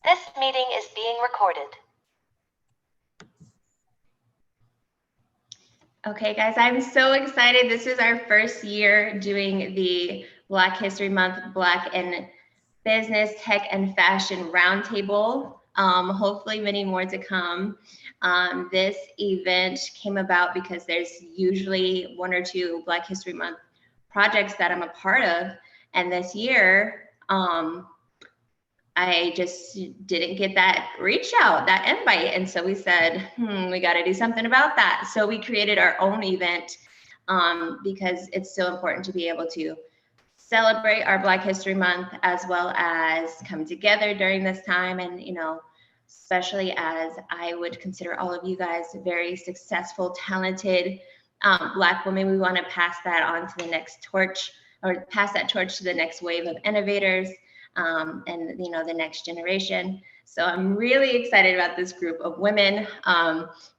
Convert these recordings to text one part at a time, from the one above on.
This meeting is being recorded. Okay, guys, I'm so excited. This is our first year doing the Black History Month Black in Business, Tech, and Fashion Roundtable. Hopefully many more to come. This event came about because there's usually one or two Black History Month projects that I'm a part of. And this year, I just didn't get that reach out, that invite. And so we said, we got to do something about that. So we created our own event because it's so important to be able to celebrate our Black History Month as well as come together during this time. And, you know, especially as I would consider all of you guys very successful, talented Black women, we want to pass that on to the next torch, or pass that torch to the next wave of innovators. And you know, the next generation. So I'm really excited about this group of women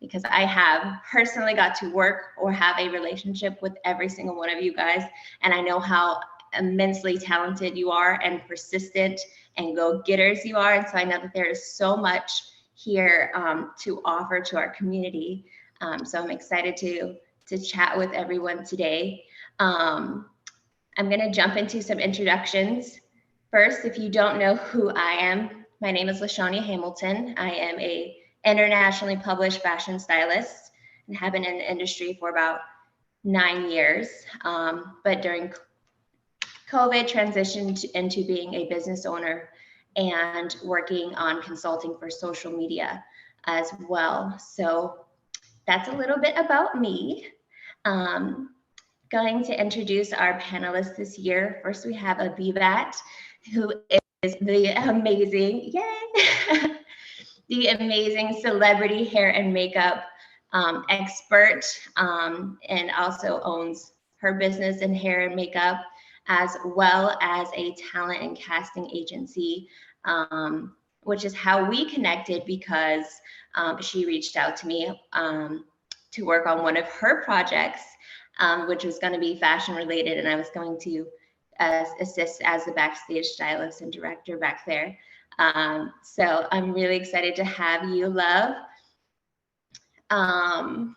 because I have personally got to work or have a relationship with every single one of you guys, and I know how immensely talented you are and persistent and go-getters you are. And so I know that there is so much here to offer to our community. So I'm excited to chat with everyone today. I'm going to jump into some introductions. First, if you don't know who I am, my name is LaShawnia Hamilton. I am a internationally published fashion stylist and have been in the industry for about 9 years. But during COVID, transitioned into being a business owner and working on consulting for social media as well. So that's a little bit about me. Going to introduce our panelists this year. First, we have Avivat, who is the amazing, the amazing celebrity hair and makeup expert, and also owns her business in hair and makeup, as well as a talent and casting agency, which is how we connected because she reached out to me to work on one of her projects, which was going to be fashion related, and I was going to assist as the backstage stylist and director back there. So I'm really excited to have you, love. I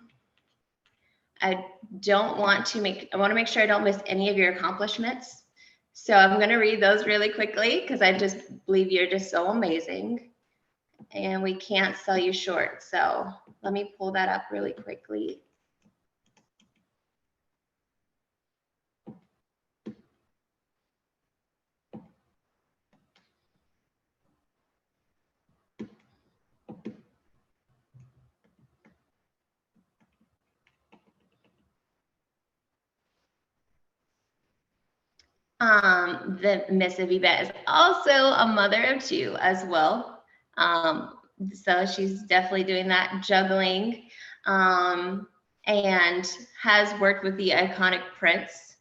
want to make sure I don't miss any of your accomplishments. So I'm going to read those really quickly because I just believe you're just so amazing and we can't sell you short. So let me pull that up really quickly. The Miss Aviva is also a mother of two as well. So she's definitely doing that juggling, and has worked with the iconic Prince.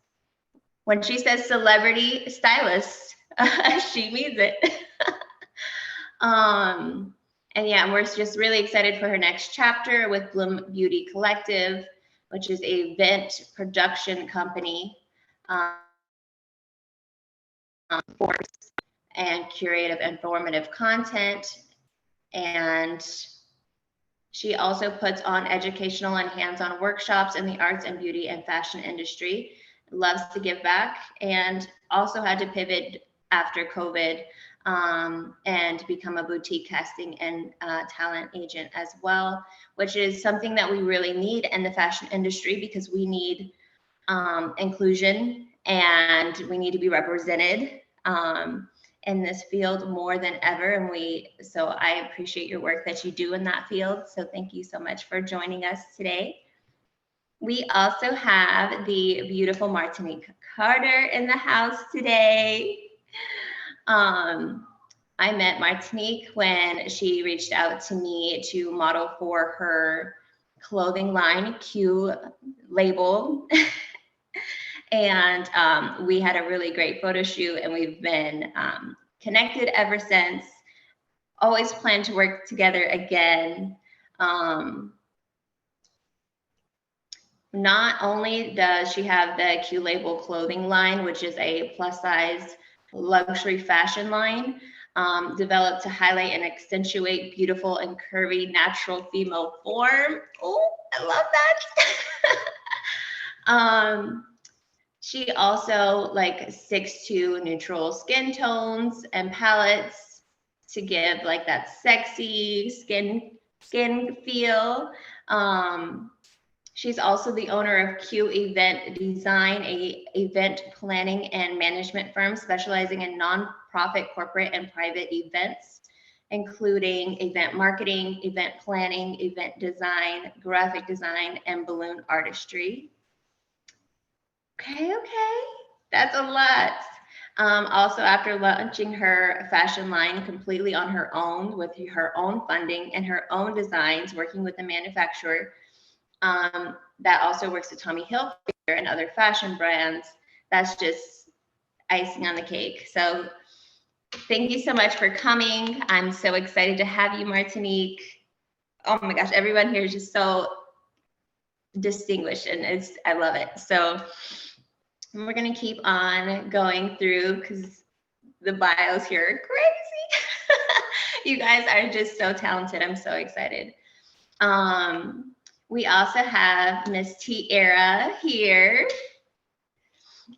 When she says celebrity stylist, she means it. And yeah, we're just really excited for her next chapter with Bloom Beauty Collective, which is a event production company and curative informative content. And she also puts on educational and hands-on workshops in the arts and beauty and fashion industry, loves to give back, and also had to pivot after COVID and become a boutique casting and talent agent as well, which is something that we really need in the fashion industry because we need inclusion and we need to be represented in this field more than ever. And so I appreciate your work that you do in that field. So thank you so much for joining us today. We also have the beautiful Martinique Carter in the house today. I met Martinique when she reached out to me to model for her clothing line, Qlabel. And we had a really great photo shoot, and we've been connected ever since. Always plan to work together again. Not only does she have the Qlabel clothing line, which is a plus size luxury fashion line, developed to highlight and accentuate beautiful and curvy natural female form. Oh, I love that. She also like sticks to neutral skin tones and palettes to give like that sexy skin feel. She's also the owner of Qventdesign, a event planning and management firm specializing in nonprofit, corporate, and private events, including event marketing, event planning, event design, graphic design, and balloon artistry. Okay, that's a lot. Also, after launching her fashion line completely on her own with her own funding and her own designs, working with a manufacturer that also works with Tommy Hilfiger and other fashion brands, that's just icing on the cake. So thank you so much for coming. I'm so excited to have you, Martinique. Oh my gosh, everyone here is just so distinguished, and I love it. So we're gonna keep on going through because the bios here are crazy. You guys are just so talented. I'm so excited. We also have Miss Tiara here.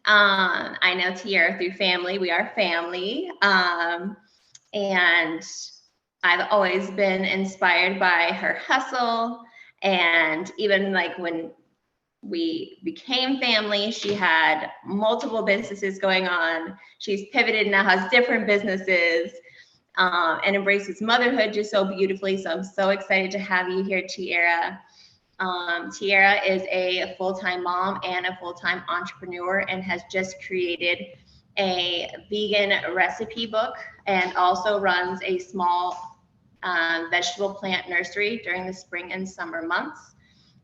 I know Tiara through family. We are family. And I've always been inspired by her hustle. And even like when we became family, she had multiple businesses going on. She's pivoted, now has different businesses, and embraces motherhood just so beautifully. So I'm so excited to have you here, Tiara. Tiara is a full-time mom and a full-time entrepreneur and has just created a vegan recipe book and also runs a small vegetable plant nursery during the spring and summer months.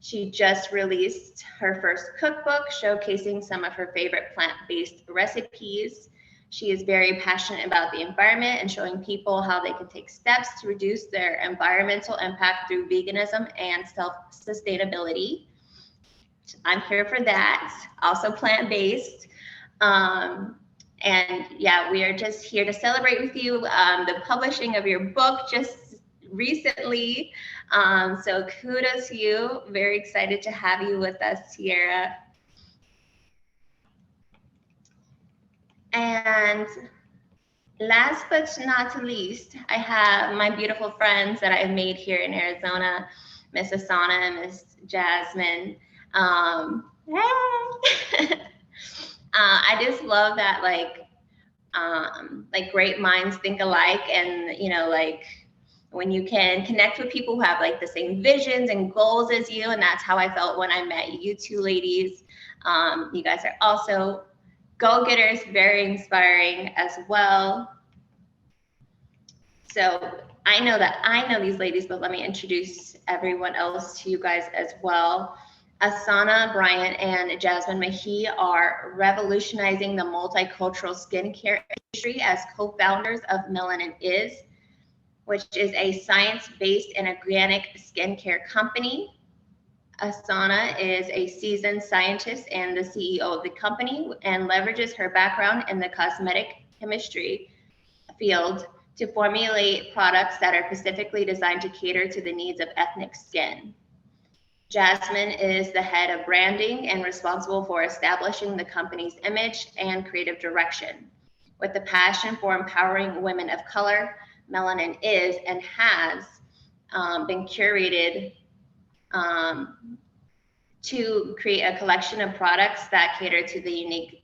She just released her first cookbook showcasing some of her favorite plant-based recipes. She is very passionate about the environment and showing people how they can take steps to reduce their environmental impact through veganism and self-sustainability. I'm here for that. Also plant-based. And yeah, we are just here to celebrate with you the publishing of your book just recently. So kudos to you. Very excited to have you with us, Tiara. And last but not least, I have my beautiful friends that I've made here in Arizona, Miss Asana and Miss Jasmine. I just love that like great minds think alike, and you know, like when you can connect with people who have like the same visions and goals as you, and that's how I felt when I met you two ladies. You guys are also go-getters, very inspiring as well. So I know these ladies, but let me introduce everyone else to you guys as well. Asana Bryant and Jasmine Mahi are revolutionizing the multicultural skincare industry as co-founders of Melanin Is, which is a science-based and organic skincare company. Asana is a seasoned scientist and the CEO of the company and leverages her background in the cosmetic chemistry field to formulate products that are specifically designed to cater to the needs of ethnic skin. Jasmine is the head of branding and responsible for establishing the company's image and creative direction. With a passion for empowering women of color, Melanin is and has been curated to create a collection of products that cater to the unique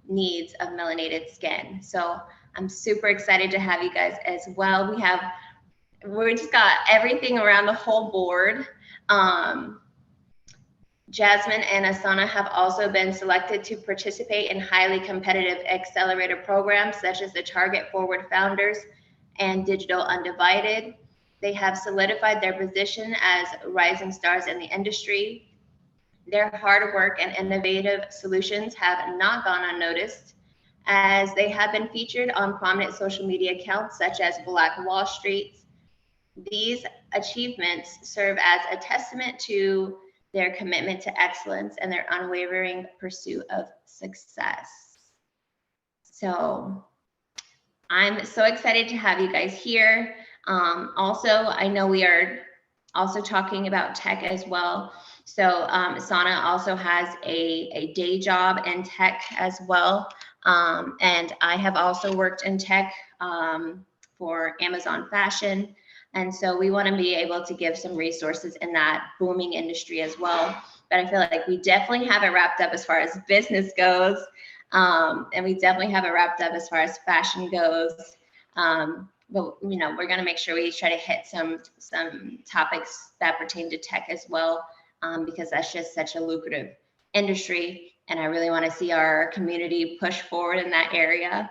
needs of melanated skin. So I'm super excited to have you guys as well. We just got everything around the whole board. Jasmine and Asana have also been selected to participate in highly competitive accelerator programs such as the Target Forward Founders and Digital Undivided. They have solidified their position as rising stars in the industry. Their hard work and innovative solutions have not gone unnoticed, as they have been featured on prominent social media accounts such as Black Wall Street. These achievements serve as a testament to their commitment to excellence and their unwavering pursuit of success. So I'm so excited to have you guys here. Also, I know we are also talking about tech as well. So Sana also has a day job in tech as well. And I have also worked in tech for Amazon Fashion. And so we want to be able to give some resources in that booming industry as well. But I feel like we definitely have it wrapped up as far as business goes. And we definitely have it wrapped up as far as fashion goes. But you know, we're going to make sure we try to hit some topics that pertain to tech as well, because that's just such a lucrative industry, and I really want to see our community push forward in that area.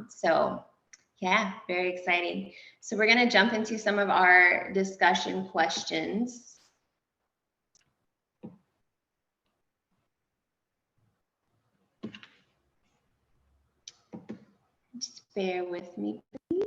So yeah, very exciting. So we're going to jump into some of our discussion questions. Just bear with me, please.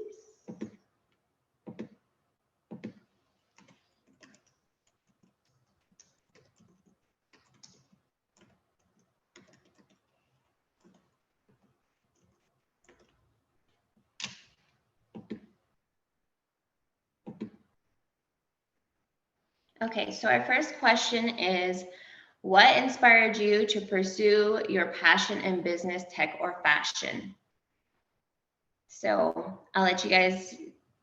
Okay, so our first question is, what inspired you to pursue your passion in business, tech, or fashion? So I'll let you guys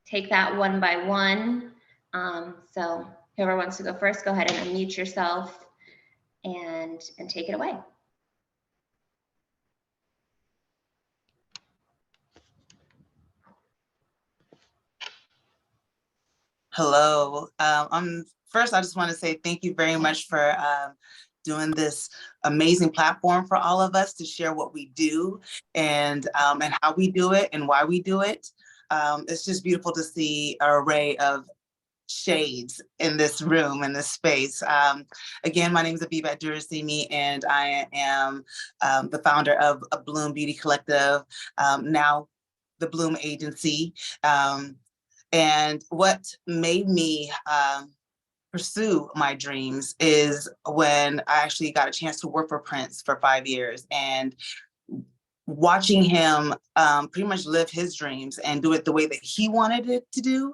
take that one by one. So whoever wants to go first, go ahead and unmute yourself and take it away. Hello. First, I just want to say thank you very much for doing this amazing platform for all of us to share what we do and how we do it and why we do it. It's just beautiful to see an array of shades in this room, in this space. Again, my name is Abiba Durasimi, and I am the founder of Bloom Beauty Collective, now the Bloom Agency. And what made me pursue my dreams is when I actually got a chance to work for Prince for 5 years, and watching him pretty much live his dreams and do it the way that he wanted it to do.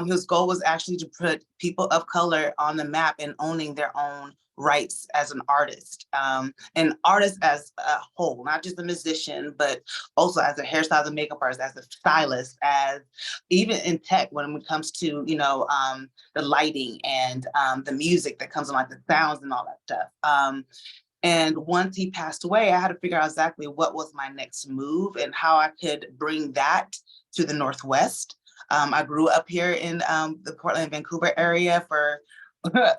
His goal was actually to put people of color on the map and owning their own rights as an artist, and artist as a whole, not just a musician, but also as a hairstylist and makeup artist, as a stylist, as even in tech when it comes to, you know, the lighting and the music that comes on, like the sounds and all that stuff. And once he passed away, I had to figure out exactly what was my next move and how I could bring that to the Northwest. I grew up here in the Portland, Vancouver area for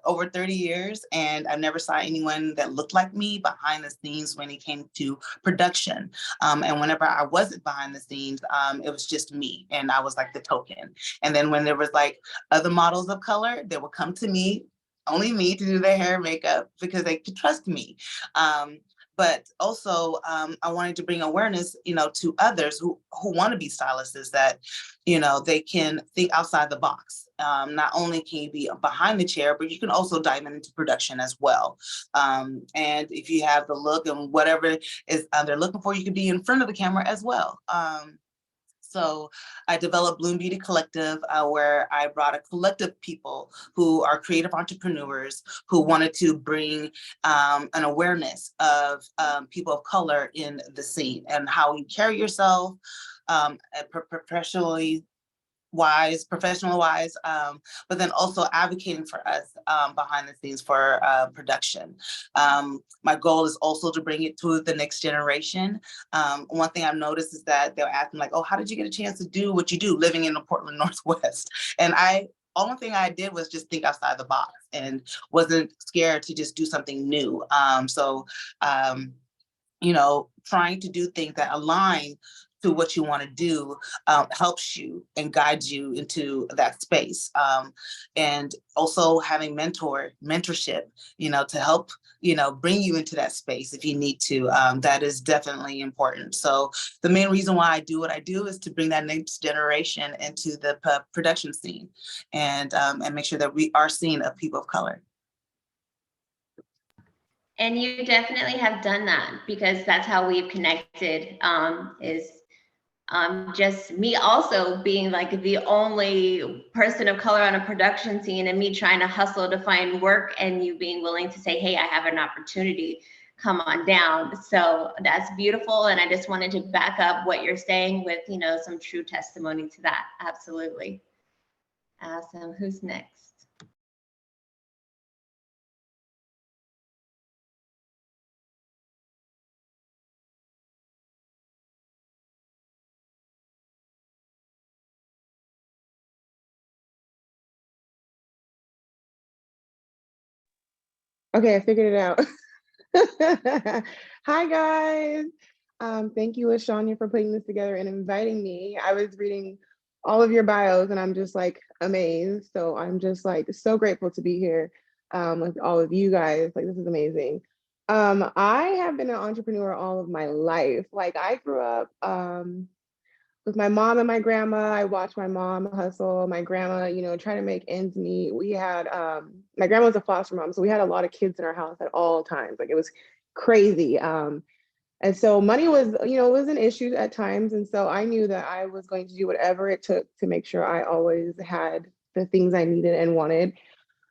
over 30 years, and I never saw anyone that looked like me behind the scenes when it came to production. And whenever I wasn't behind the scenes, it was just me, and I was like the token. And then when there was like other models of color, they would come to me, only me, to do their hair and makeup because they could trust me. But also, I wanted to bring awareness, you know, to others who want to be stylists, that, you know, they can think outside the box. Not only can you be behind the chair, but you can also dive into production as well. And if you have the look and whatever is they're looking for, you can be in front of the camera as well. So I developed Bloom Beauty Collective, where I brought a collective of people who are creative entrepreneurs who wanted to bring an awareness of people of color in the scene and how you carry yourself professional wise, but then also advocating for us behind the scenes for production. My goal is also to bring it to the next generation. One thing I've noticed is that they're asking like, oh, how did you get a chance to do what you do living in the Portland Northwest? And only thing I did was just think outside the box and wasn't scared to just do something new. You know, trying to do things that align to what you want to do helps you and guides you into that space. And also having mentorship, you know, to help, you know, bring you into that space if you need to. That is definitely important. So the main reason why I do what I do is to bring that next generation into the production scene and make sure that we are seeing of people of color. And you definitely have done that, because that's how we've connected, is just me also being like the only person of color on a production scene, and me trying to hustle to find work, and you being willing to say, hey, I have an opportunity, come on down. So that's beautiful. And I just wanted to back up what you're saying with, you know, some true testimony to that. Absolutely. Awesome. Who's next? Okay, I figured it out. Hi guys. Thank you, LaShanya, for putting this together and inviting me. I was reading all of your bios and I'm just like amazed. So I'm just like so grateful to be here with all of you guys. Like this is amazing. I have been an entrepreneur all of my life. Like I grew up with my mom and my grandma. I watched my mom hustle, my grandma, you know, try to make ends meet. We had, my grandma was a foster mom, so we had a lot of kids in our house at all times. Like it was crazy. And so money was, you know, was an issue at times. And so I knew that I was going to do whatever it took to make sure I always had the things I needed and wanted.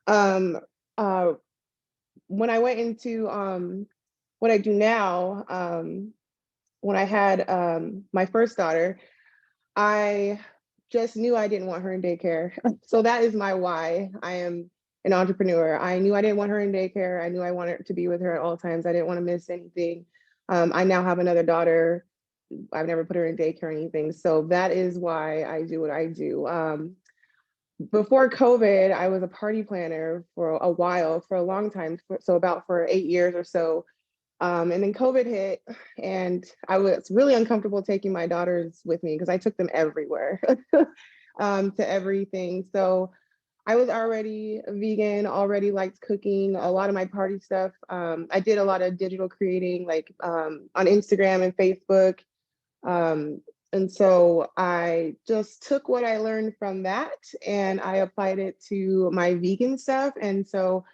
Um, uh, when I went into what I do now, when I had my first daughter, I just knew I didn't want her in daycare. So that is my why. I am an entrepreneur. I knew I didn't want her in daycare. I knew I wanted to be with her at all times. I didn't want to miss anything. I now have another daughter. I've never put her in daycare or anything. So that is why I do what I do. Before COVID, I was a party planner for a while, for a long time. So about for 8 years or so. And then COVID hit, and I was really uncomfortable taking my daughters with me because I took them everywhere to everything. So I was already a vegan, already liked cooking, a lot of my party stuff. I did a lot of digital creating, like on Instagram and Facebook. And so I just took what I learned from that and I applied it to my vegan stuff. And so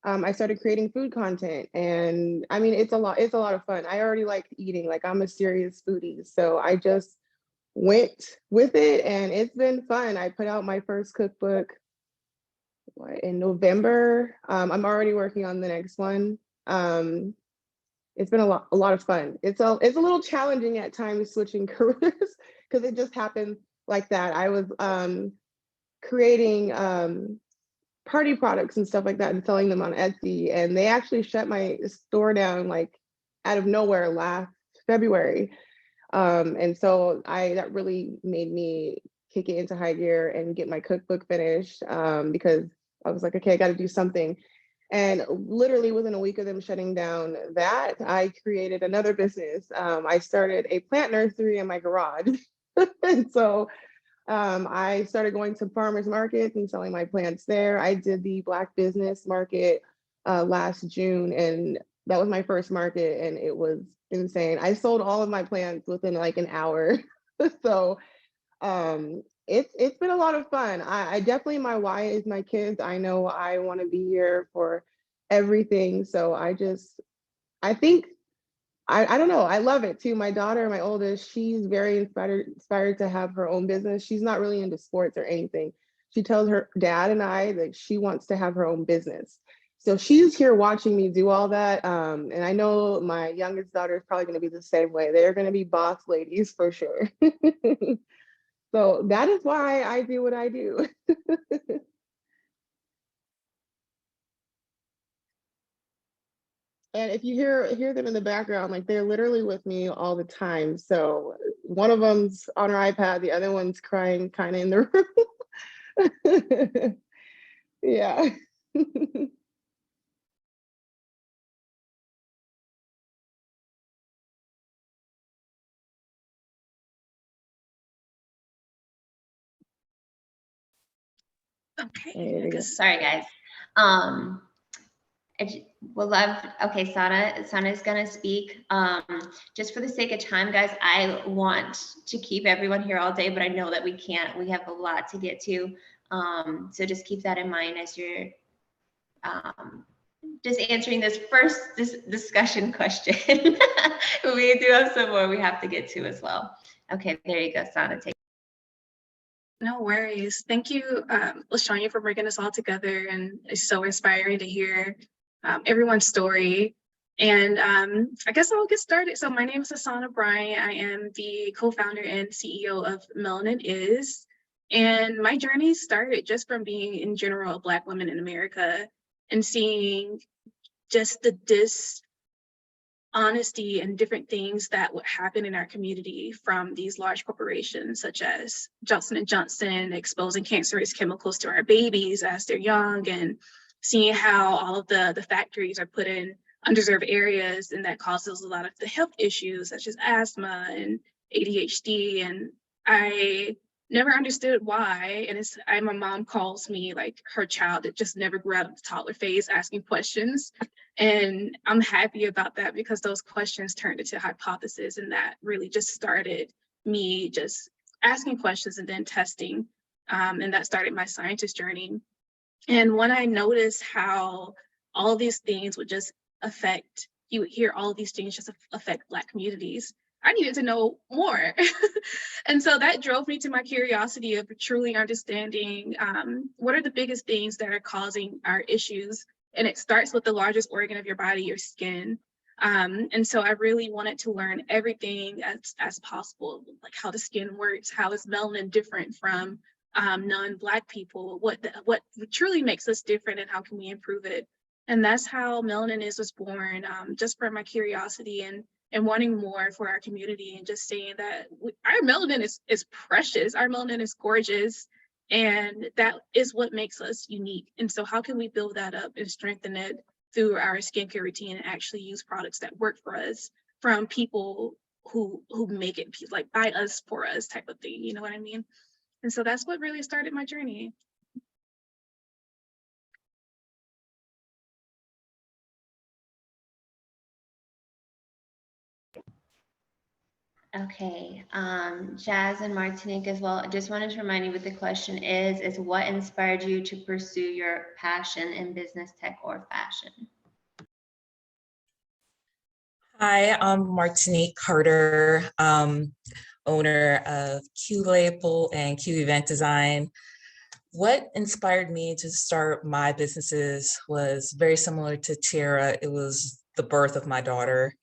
I started creating food content, and I mean, it's a lot of fun. I already like eating, like I'm a serious foodie. So I just went with it and it's been fun. I put out my first cookbook in November. I'm already working on the next one. It's been a lot of fun. It's a little challenging at times switching careers because it just happened like that. I was creating party products and stuff like that and selling them on Etsy. And they actually shut my store down like out of nowhere last February. And so that really made me kick it into high gear and get my cookbook finished because I was like, okay, I got to do something. And literally within a week of them shutting down that, I created another business. I started a plant nursery in my garage. And so I started going to farmers markets and selling my plants there. I did the Black Business Market last June, and that was my first market, and it was insane. I sold all of my plants within like an hour. So it's been a lot of fun. I definitely, my why is my kids. I know I want to be here for everything. So I think I don't know. I love it too. My daughter, my oldest, she's very inspired to have her own business. She's not really into sports or anything. She tells her dad and I that she wants to have her own business. So she's here watching me do all that. And I know my youngest daughter is probably going to be the same way. They're going to be boss ladies for sure. So that is why I do what I do. And if you hear them in the background, like they're literally with me all the time. So one of them's on her iPad, the other one's crying kind of in the room. Yeah. Okay, sorry guys. Okay, Sana is gonna speak. Just for the sake of time, guys, I want to keep everyone here all day, but I know that we can't. We have a lot to get to. So just keep that in mind as you're just answering this discussion question. We do have some more we have to get to as well. Okay, there you go, Sana. Take. No worries. Thank you, LaShanya, for bringing us all together. And it's so inspiring to hear everyone's story. And I guess I'll get started. So my name is Asana Bryant. I am the co-founder and CEO of Melanin Is. And my journey started just from being, in general, a Black woman in America and seeing just the dishonesty and different things that would happen in our community from these large corporations such as Johnson & Johnson exposing cancerous chemicals to our babies as they're young, and seeing how all of the factories are put in undeserved areas, and that causes a lot of the health issues such as asthma and ADHD. And I never understood why. And my mom calls me like her child that just never grew out of the toddler phase, asking questions. And I'm happy about that because those questions turned into hypotheses, and that really just started me just asking questions and then testing. And that started my scientist journey. And when I noticed how all these things would just you would hear all of these things just affect Black communities, I needed to know more. And so that drove me to my curiosity of truly understanding what are the biggest things that are causing our issues. And it starts with the largest organ of your body, your skin. And so I really wanted to learn everything as possible, like how the skin works, how is melanin different from non-Black people, what truly makes us different, and how can we improve it. And that's how Melanin Is was born, just from my curiosity and wanting more for our community, and just saying that our melanin is precious, our melanin is gorgeous, and that is what makes us unique. And so how can we build that up and strengthen it through our skincare routine, and actually use products that work for us from people who make it like by us for us type of thing, you know what I mean? And so that's what really started my journey. Okay, Jazz and Martinique as well. I just wanted to remind you what the question is what inspired you to pursue your passion in business, tech, or fashion? Hi, I'm Martinique Carter, owner of Qlabel and Queeventdesign. What inspired me to start my businesses was very similar to Tiara. It was the birth of my daughter.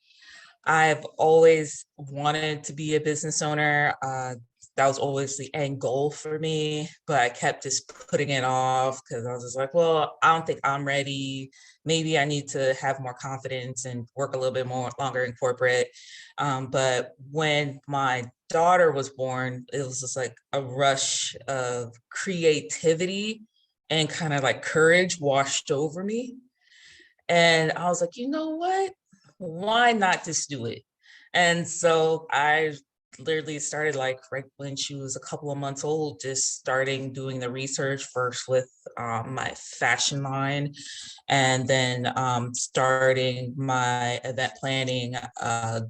I've always wanted to be a business owner. That was always the end goal for me, but I kept just putting it off because I was just like, well, I don't think I'm ready. Maybe I need to have more confidence and work a little bit more longer in corporate. But when my daughter was born, it was just like a rush of creativity and kind of like courage washed over me. And I was like, you know what? Why not just do it? And so I literally started like right when she was a couple of months old, just starting doing the research first with my fashion line, and then starting my event planning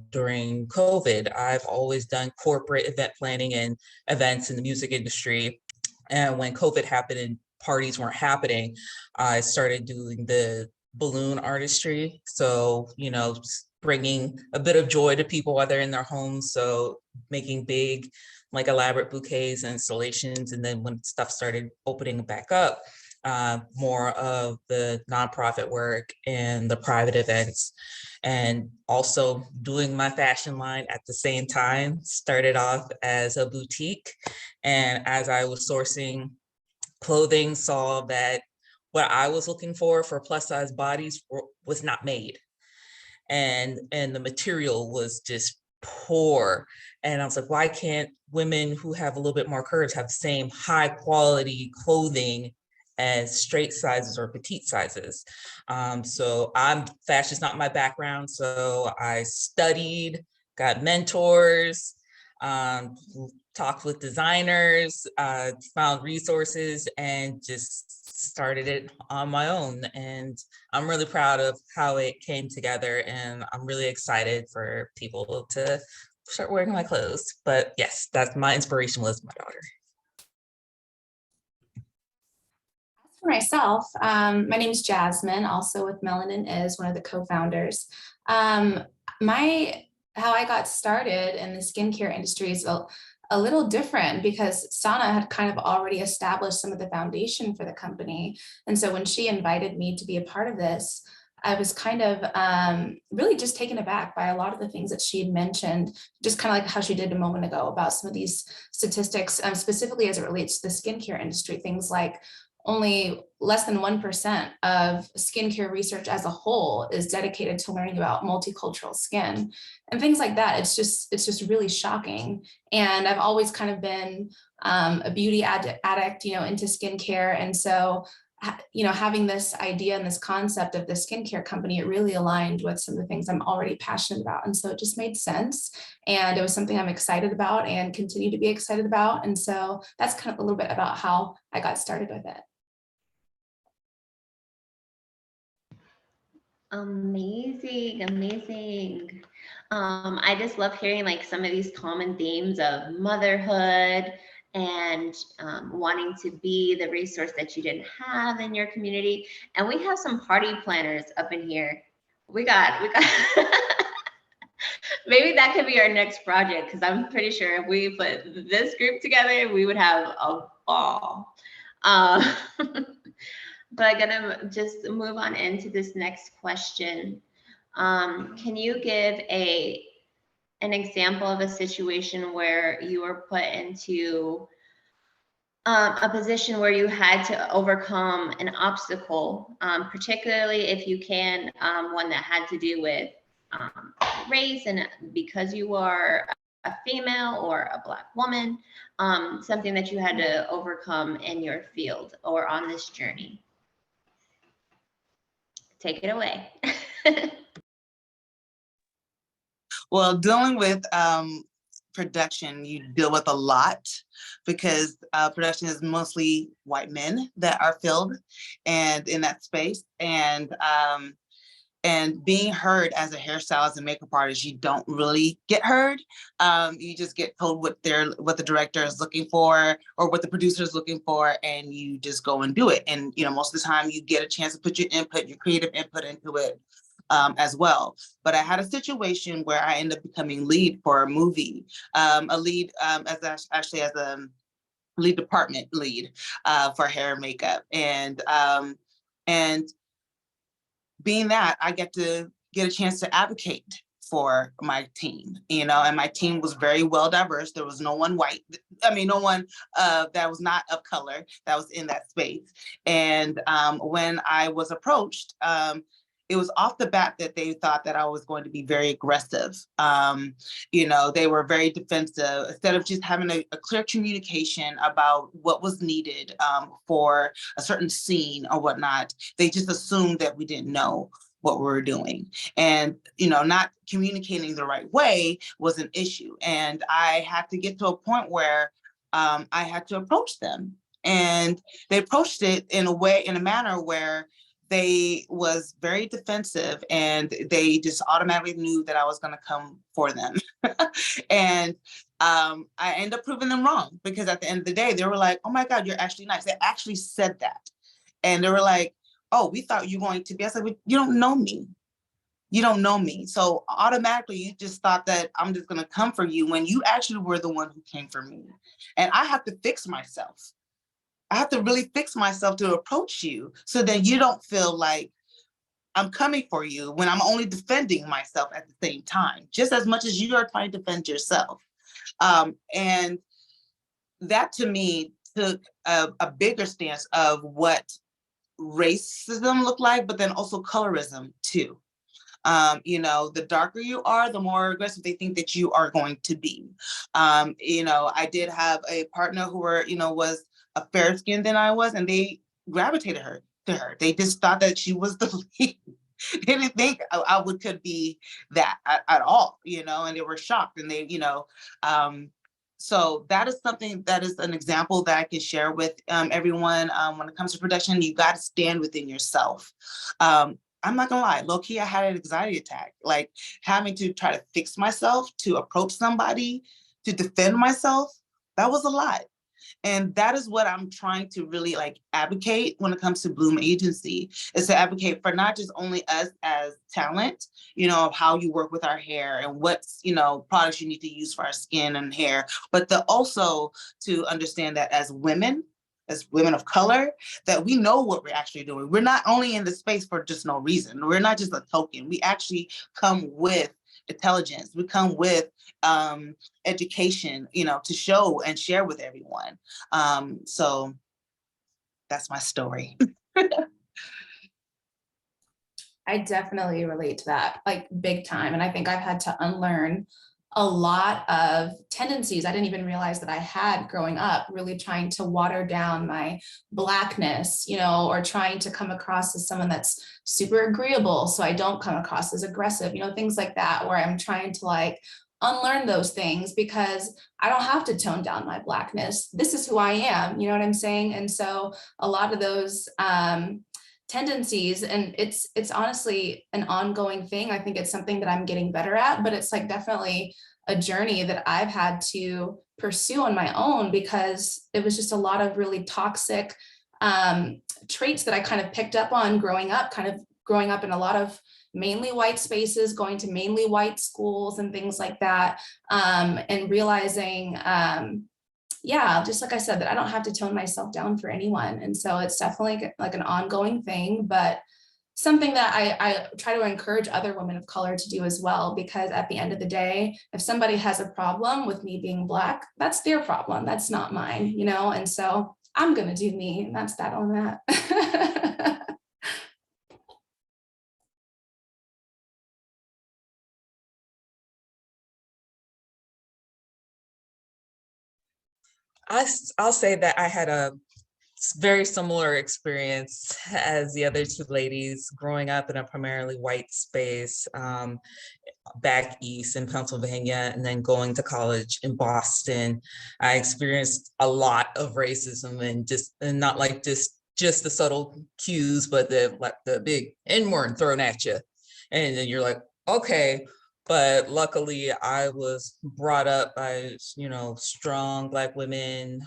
during COVID. I've always done corporate event planning and events in the music industry. And when COVID happened and parties weren't happening, I started doing the balloon artistry. So, you know, bringing a bit of joy to people while they're in their homes. So making big, like elaborate bouquets and installations. And then when stuff started opening back up, more of the nonprofit work and the private events, and also doing my fashion line at the same time. Started off as a boutique. And as I was sourcing clothing, saw that what I was looking for plus size bodies was not made. And the material was just poor. And I was like, why can't women who have a little bit more courage have the same high quality clothing as straight sizes or petite sizes? So fashion's not my background. So I studied, got mentors, talked with designers, found resources, and just started it on my own. And I'm really proud of how it came together, and I'm really excited for people to start wearing my clothes. But yes, that's my inspiration was my daughter. As for myself, my name is Jasmine, also with Melanin Is, one of the co-founders. My how I got started in the skincare industry is a little different because Sana had kind of already established some of the foundation for the company. And so when she invited me to be a part of this, I was kind of really just taken aback by a lot of the things that she had mentioned, just kind of like how she did a moment ago about some of these statistics, specifically as it relates to the skincare industry, things like only less than 1% of skincare research as a whole is dedicated to learning about multicultural skin and things like that. It's just really shocking. And I've always kind of been a beauty addict, into skincare. And so, having this idea and this concept of the skincare company, it really aligned with some of the things I'm already passionate about. And so it just made sense. And it was something I'm excited about and continue to be excited about. And so that's kind of a little bit about how I got started with it. Amazing, amazing. I just love hearing like some of these common themes of motherhood and wanting to be the resource that you didn't have in your community. And we have some party planners up in here. We got maybe that could be our next project, because I'm pretty sure if we put this group together, we would have a ball. But I'm gonna just move on into this next question. Can you give an example of a situation where you were put into a position where you had to overcome an obstacle, particularly if you can, one that had to do with race, and because you are a female or a Black woman, something that you had to overcome in your field or on this journey? Take it away. Well, dealing with production, you deal with a lot because production is mostly white men that are filled and in that space. And being heard as a hairstylist and makeup artist, you don't really get heard. You just get told what the director is looking for or what the producer is looking for, and you just go and do it. And most of the time you get a chance to put your input, your creative input into it as well. But I had a situation where I ended up becoming lead for a movie, a lead as a lead department lead for hair and makeup, and being that, I get a chance to advocate for my team, and my team was very well diverse. There was no one white, no one that was not of color that was in that space. And when I was approached, it was off the bat that they thought that I was going to be very aggressive. They were very defensive. Instead of just having a clear communication about what was needed for a certain scene or whatnot, they just assumed that we didn't know what we were doing. And, not communicating the right way was an issue. And I had to get to a point where I had to approach them. And they approached it in a manner where they was very defensive, and they just automatically knew that I was going to come for them. And I ended up proving them wrong, because at the end of the day, they were like, "Oh my God, you're actually nice." They actually said that. And they were like, "Oh, we thought you were going to be." I said, "You don't know me. You don't know me. So automatically you just thought that I'm just going to come for you when you actually were the one who came for me. And I have to fix myself. I have to really fix myself to approach you, so that you don't feel like I'm coming for you when I'm only defending myself at the same time, just as much as you are trying to defend yourself." And that to me took a bigger stance of what racism looked like, but then also colorism too. The darker you are, the more aggressive they think that you are going to be. I did have a partner who was a fairer skinned than I was, and they gravitated to her. They just thought that she was the lead. They didn't think I could be that at all, and they were shocked. And they, so that is something, that is an example that I can share with everyone. When it comes to production, you got to stand within yourself. I'm not gonna lie, low key, I had an anxiety attack, like having to try to fix myself, to approach somebody, to defend myself. That was a lot. And that is what I'm trying to really like advocate when it comes to Bloom Agency, is to advocate for not just only us as talent, you know, of how you work with our hair and what's, you know, products you need to use for our skin and hair, but also to understand that as women of color, that we know what we're actually doing. We're not only in the space for just no reason. We're not just a token. We actually come with intelligence. We come with education, you know, to show and share with everyone. So that's my story. I definitely relate to that, like big time. And I think I've had to unlearn a lot of tendencies I didn't even realize that I had growing up, really trying to water down my Blackness, you know, or trying to come across as someone that's super agreeable so I don't come across as aggressive, you know, things like that, where I'm trying to like unlearn those things because I don't have to tone down my Blackness. This is who I am, you know what I'm saying? And so a lot of those tendencies, and it's honestly an ongoing thing. I think it's something that I'm getting better at, but it's like definitely a journey that I've had to pursue on my own, because it was just a lot of really toxic traits that I kind of picked up on growing up in a lot of mainly white spaces, going to mainly white schools and things like that, and realizing yeah, just like I said, that I don't have to tone myself down for anyone. And so it's definitely like an ongoing thing, but something that I try to encourage other women of color to do as well, because at the end of the day, if somebody has a problem with me being Black, that's their problem. That's not mine, you know? And so I'm going to do me, and that's that on that. I'll say that I had a very similar experience as the other two ladies, growing up in a primarily white space, back east in Pennsylvania, and then going to college in Boston. I experienced a lot of racism, and not like just the subtle cues, but the big N-word thrown at you. And then you're like, okay. But luckily I was brought up by, you know, strong Black women.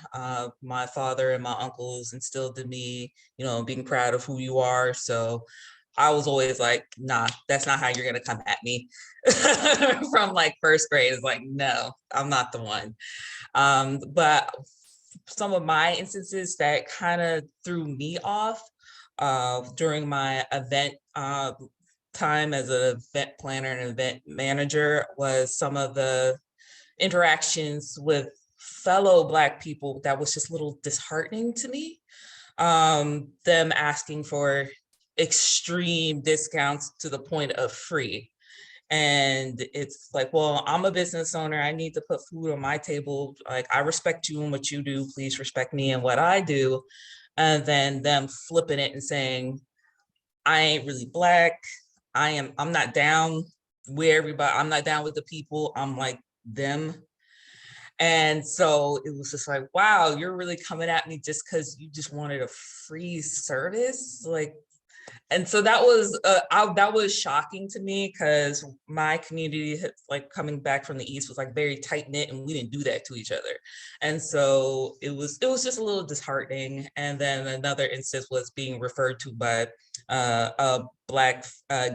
My father and my uncles instilled in me, you know, being proud of who you are. So I was always like, nah, that's not how you're gonna come at me. From like first grade, it's like, no, I'm not the one. But some of my instances that kind of threw me off during my event time as an event planner and event manager was some of the interactions with fellow Black people that was just a little disheartening to me. Them asking for extreme discounts to the point of free. And it's like, well, I'm a business owner. I need to put food on my table. Like, I respect you and what you do. Please respect me and what I do. And then them flipping it and saying, I ain't really Black. I'm not down with everybody. I'm not down with the people. I'm like them. And so it was just like, wow, you're really coming at me just because you just wanted a free service. Like, and so that was shocking to me, because my community, like coming back from the East, was like very tight knit, and we didn't do that to each other. And so it was just a little disheartening. And then another instance was being referred to by a Black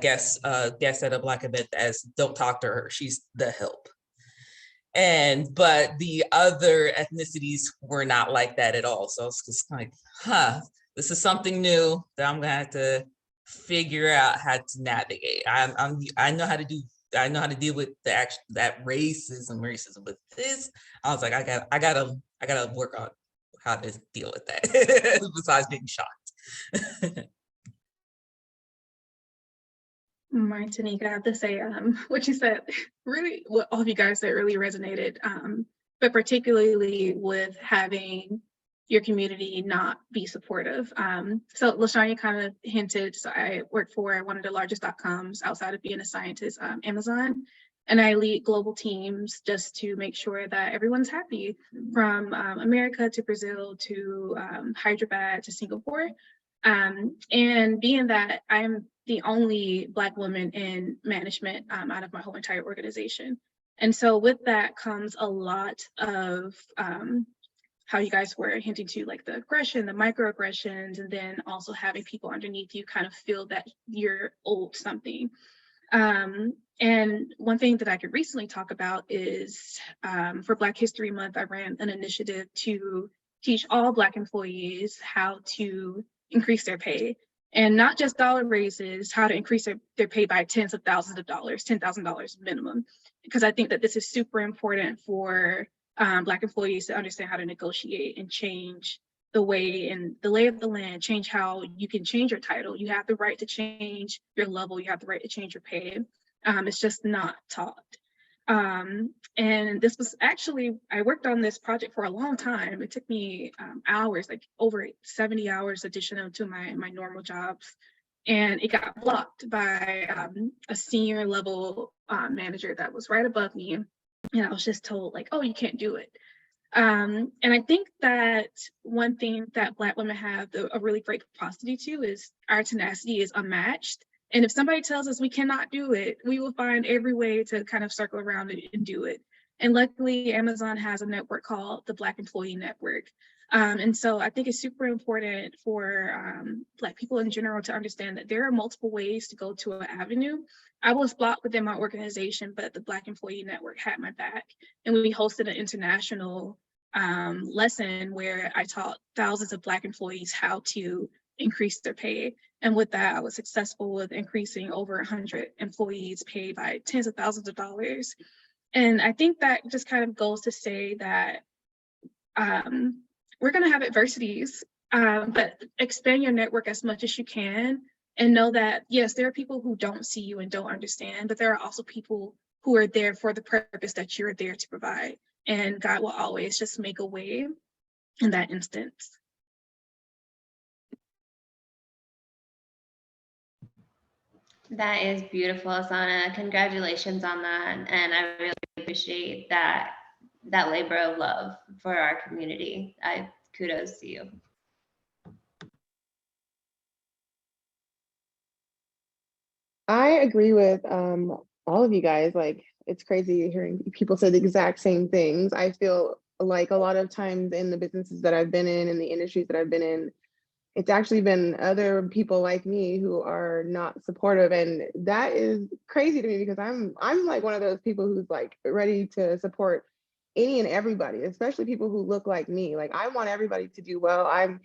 guest at a Black event as, don't talk to her, she's the help. But the other ethnicities were not like that at all. So it's just like, this is something new that I'm gonna have to figure out how to navigate. I know how to deal with that racism. With this, I was like, I gotta work on how to deal with that besides being shocked. Martinique, I have to say, what you said, really, what all of you guys said really resonated, but particularly with having your community not be supportive. So LaShanya kind of hinted, so I work for one of the largest .coms outside of being a scientist, Amazon, and I lead global teams just to make sure that everyone's happy, from America to Brazil to Hyderabad to Singapore. And being that I'm the only Black woman in management out of my whole entire organization. And so with that comes a lot of how you guys were hinting to, like the aggression, the microaggressions, and then also having people underneath you kind of feel that you're owed something. And one thing that I could recently talk about is for Black History Month, I ran an initiative to teach all Black employees how to increase their pay, and not just dollar raises, how to increase their pay by tens of thousands of dollars, $10,000 minimum. Because I think that this is super important for Black employees to understand how to negotiate and change the way and the lay of the land, change how you can change your title. You have the right to change your level, you have the right to change your pay. It's just not taught. And this was actually, I worked on this project for a long time. It took me hours, like over 70 hours additional to my normal jobs. And it got blocked by a senior level manager that was right above me. And I was just told like, oh, you can't do it. And I think that one thing that Black women have a really great capacity to is our tenacity is unmatched. And if somebody tells us we cannot do it, we will find every way to kind of circle around it and do it. And luckily, Amazon has a network called the Black Employee Network. And so I think it's super important for Black people in general to understand that there are multiple ways to go to an avenue. I was blocked within my organization, but the Black Employee Network had my back. And we hosted an international lesson where I taught thousands of Black employees how to increase their pay. And with that, I was successful with increasing over 100 employees' pay by tens of thousands of dollars. And I think that just kind of goes to say that we're going to have adversities, but expand your network as much as you can and know that, yes, there are people who don't see you and don't understand, but there are also people who are there for the purpose that you're there to provide. And God will always just make a way in that instance. That is beautiful, Asana. Congratulations on that. And I really appreciate that labor of love for our community. Kudos to you. I agree with all of you guys. Like, it's crazy hearing people say the exact same things. I feel like a lot of times in the businesses that I've been in the industries that I've been in, it's actually been other people like me who are not supportive. And that is crazy to me because I'm like one of those people who's like ready to support any and everybody, especially people who look like me. Like, I want everybody to do well. I'm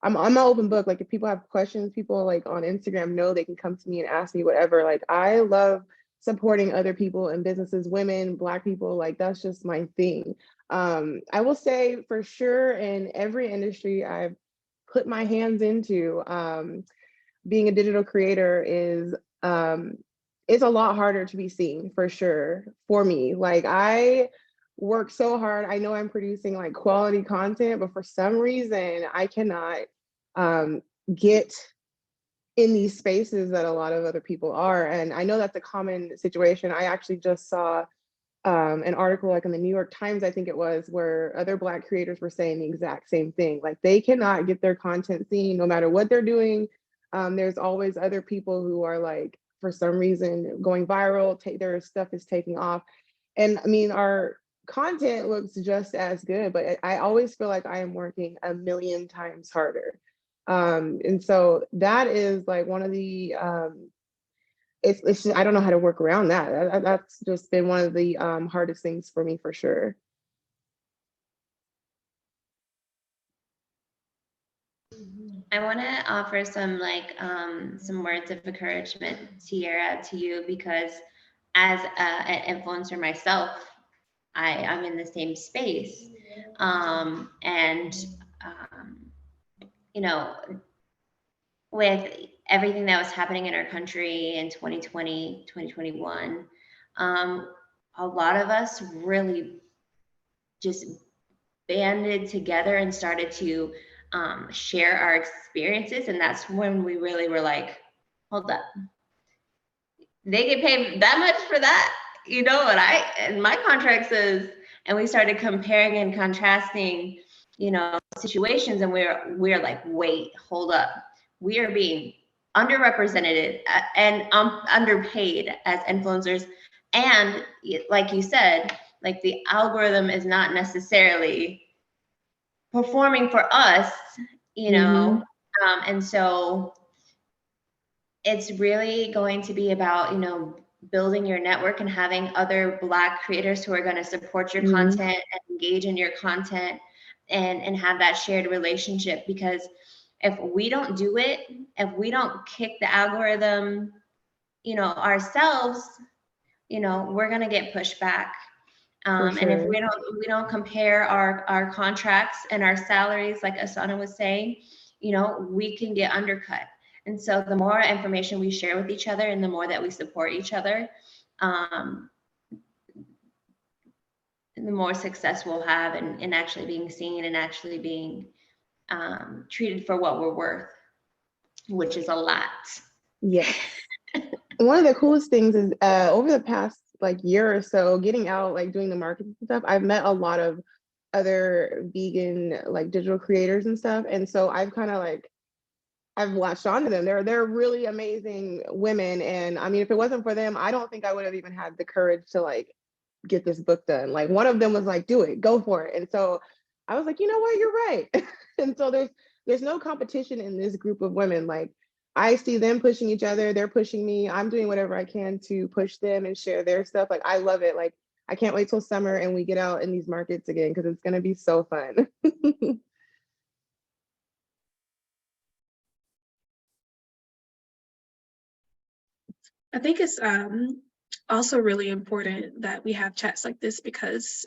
an open book. Like, if people have questions, people like on Instagram know they can come to me and ask me whatever. Like, I love supporting other people and businesses, women, Black people. Like, that's just my thing. I will say for sure in every industry I've put my hands into, being a digital creator is it's a lot harder to be seen for sure for me. Like, I work so hard. I know I'm producing like quality content, but for some reason I cannot get in these spaces that a lot of other people are. And I know that's a common situation. I actually just saw an article like in the New York Times, I think it was, where other Black creators were saying the exact same thing. Like, they cannot get their content seen no matter what they're doing. There's always other people who are like, for some reason, going viral, their stuff is taking off. And I mean, our content looks just as good, but I always feel like I am working a million times harder. And so that is like one of the, it's just, I don't know how to work around that. That's just been one of the hardest things for me for sure. I want to offer some words of encouragement, Tiara, to you, because as an influencer myself, I'm in the same space. You know, with everything that was happening in our country in 2020, 2021, a lot of us really just banded together and started to share our experiences. And that's when we really were like, hold up, they get paid that much for that? You know, and my contract says, and we started comparing and contrasting, you know, situations, and we're like, wait, hold up. We are being underrepresented and underpaid as influencers. And like you said, like, the algorithm is not necessarily performing for us, you know, and so it's really going to be about, you know, building your network and having other Black creators who are going to support your content and engage in your content and have that shared relationship. Because if we don't do it, if we don't kick the algorithm, you know, ourselves, you know, we're going to get pushed back. And if we don't compare our contracts and our salaries, like Asana was saying, you know, we can get undercut. And so the more information we share with each other and the more that we support each other, the more success we'll have in actually being seen and actually being treated for what we're worth, which is a lot. Yes. One of the coolest things is over the past like year or so, getting out, like doing the marketing stuff, I've met a lot of other vegan like digital creators and stuff. And so I've kind of like, I've latched onto them. They're really amazing women. And I mean, if it wasn't for them, I don't think I would have even had the courage to like get this book done. Like one of them was like, do it, go for it. And so I was like, you know what, you're right. And so there's no competition in this group of women. Like I see them pushing each other, they're pushing me. I'm doing whatever I can to push them and share their stuff. Like I love it. Like I can't wait till summer and we get out in these markets again because it's gonna be so fun. I think it's also really important that we have chats like this because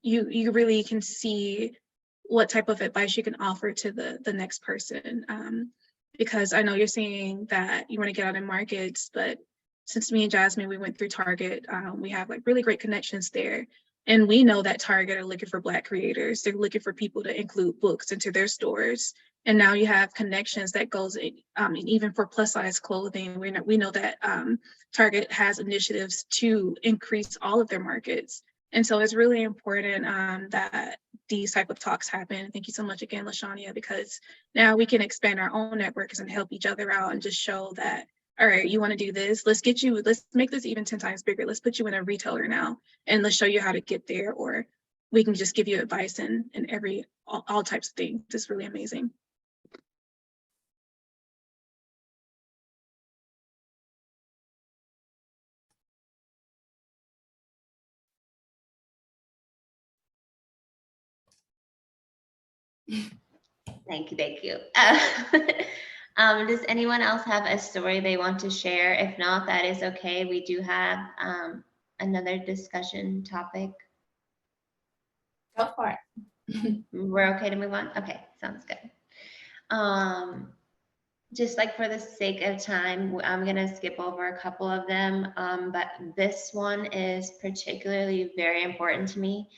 you really can see what type of advice you can offer to the next person. Because I know you're saying that you want to get out in markets, but since me and Jasmine, we went through Target, we have like really great connections there. And we know that Target are looking for Black creators. They're looking for people to include books into their stores. And now you have connections that goes in, even for plus size clothing. We know that Target has initiatives to increase all of their markets. And so it's really important that these type of talks happen. Thank you so much again, LaShania, because now we can expand our own networks and help each other out and just show that, all right, you want to do this, let's make this even 10 times bigger. Let's put you in a retailer now and let's show you how to get there, or we can just give you advice in all types of things. It's really amazing. Thank you. Does anyone else have a story they want to share? If not, that is okay. We do have another discussion topic. Go for it. We're okay to move on? Okay, sounds good. Just like for the sake of time, I'm gonna skip over a couple of them, but this one is particularly very important to me.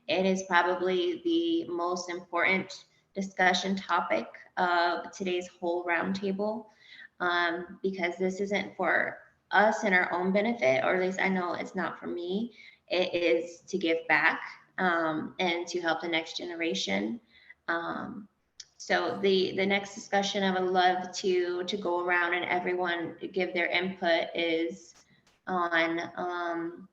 It is probably the most important discussion topic of today's whole roundtable, because this isn't for us and our own benefit, or at least I know it's not for me. It is to give back and to help the next generation. So the next discussion I would love to go around and everyone give their input is on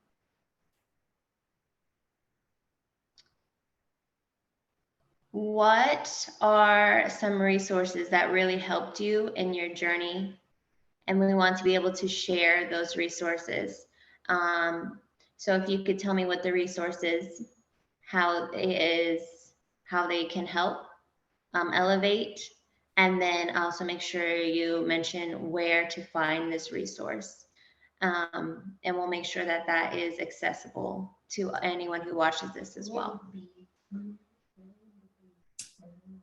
what are some resources that really helped you in your journey? And we want to be able to share those resources. So if you could tell me what the resources, how they can help elevate, and then also make sure you mention where to find this resource. And we'll make sure that that is accessible to anyone who watches this as well.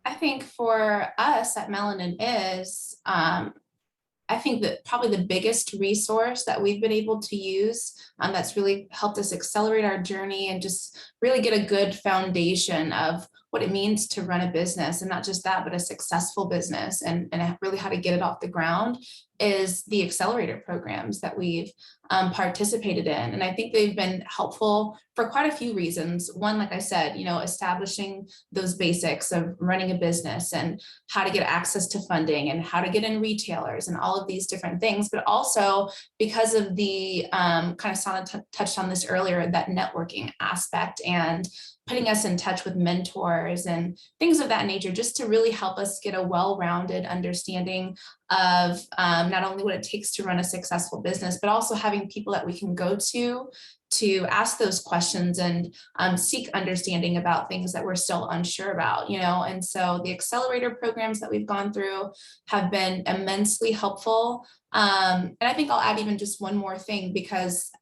I think for us at Melanin is, I think that probably the biggest resource that we've been able to use that's really helped us accelerate our journey and just really get a good foundation of what it means to run a business, and not just that, but a successful business, and really how to get it off the ground, is the accelerator programs that we've participated in. And I think they've been helpful for quite a few reasons. One, like I said, establishing those basics of running a business and how to get access to funding and how to get in retailers and all of these different things, but also because of the kind of Sana touched on this earlier, that networking aspect and putting us in touch with mentors and things of that nature, just to really help us get a well-rounded understanding of not only what it takes to run a successful business, but also having people that we can go to ask those questions and seek understanding about things that we're still unsure about, and so the accelerator programs that we've gone through have been immensely helpful. And I think I'll add even just one more thing, because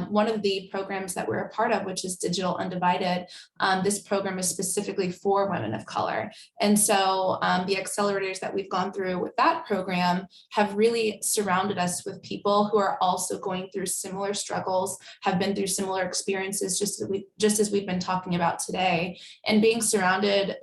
one of the programs that we're a part of, which is Digital Undivided, this program is specifically for women of color. And so the accelerators that we've gone through with that program have really surrounded us with people who are also going through similar struggles, have been through similar experiences, just as we've been talking about today, and being surrounded,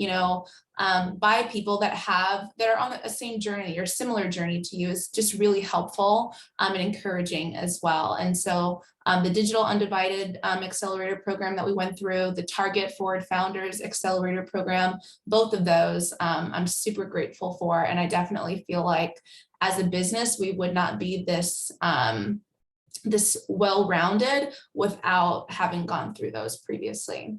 by people that are on the same journey or similar journey to you is just really helpful and encouraging as well. And so the Digital Undivided Accelerator program that we went through, the Target Forward Founders Accelerator program, both of those I'm super grateful for. And I definitely feel like as a business, we would not be this well-rounded without having gone through those previously.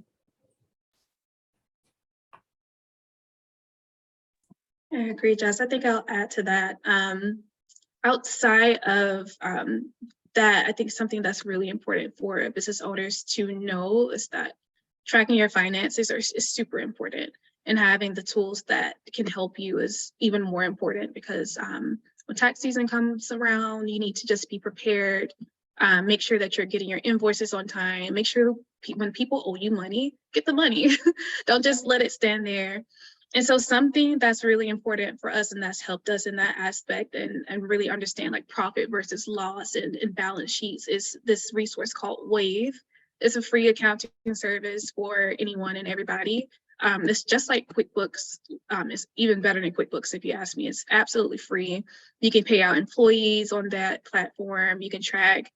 I agree, Jess. I think I'll add to that. Outside of that, I think something that's really important for business owners to know is that tracking your finances is super important, and having the tools that can help you is even more important, because when tax season comes around, you need to just be prepared. Make sure that you're getting your invoices on time. Make sure when people owe you money, get the money. Don't just let it stand there. And so something that's really important for us, and that's helped us in that aspect, and really understand like profit versus loss and balance sheets, is this resource called Wave. It's a free accounting service for anyone and everybody. It's just like QuickBooks. It's even better than QuickBooks, if you ask me. It's absolutely free. You can pay out employees on that platform. You can track